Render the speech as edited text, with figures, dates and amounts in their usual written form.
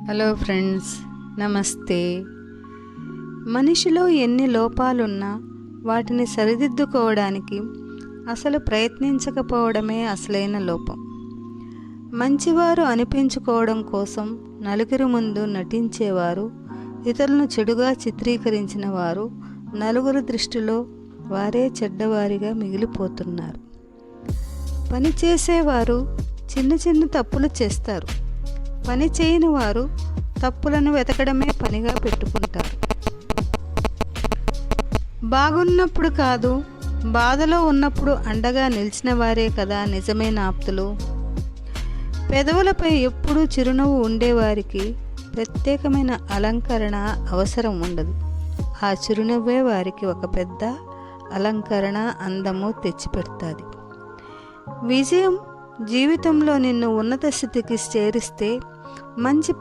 Hello friends, నమస్తే. మనిషిలో ఎన్ని లోపాలున్నా వాటిని సరిదిద్దుకోవడానికి అసలు ప్రయత్నించకపోవడమే అసలైన లోపం. మంచివారు అనిపించుకోవడం కోసం నలుగురి ముందు నటించేవారు, ఇతరులను చెడుగా చిత్రీకరించిన వారు నలుగురి దృష్టిలో వారే చెడ్డవారిగా మిగిలిపోతున్నారు. పని చేసేవారు చిన్న చిన్న తప్పులు చేస్తారు. పని చేయని వారు తప్పులను వెతకడమే పనిగా పెట్టుకుంటారు. బాగున్నప్పుడు కాదు, బాధలో ఉన్నప్పుడు అండగా నిలిచిన వారే కదా నిజమైన ఆప్తులు. పెదవులపై ఎప్పుడూ చిరునవ్వు ఉండేవారికి ప్రత్యేకమైన అలంకరణ అవసరం ఉండదు. ఆ చిరునవ్వే వారికి ఒక పెద్ద అలంకరణ, అందము తెచ్చిపెడుతుంది. విజయం జీవితంలో నిన్ను ఉన్నత స్థితికి చేరిస్తే మంచి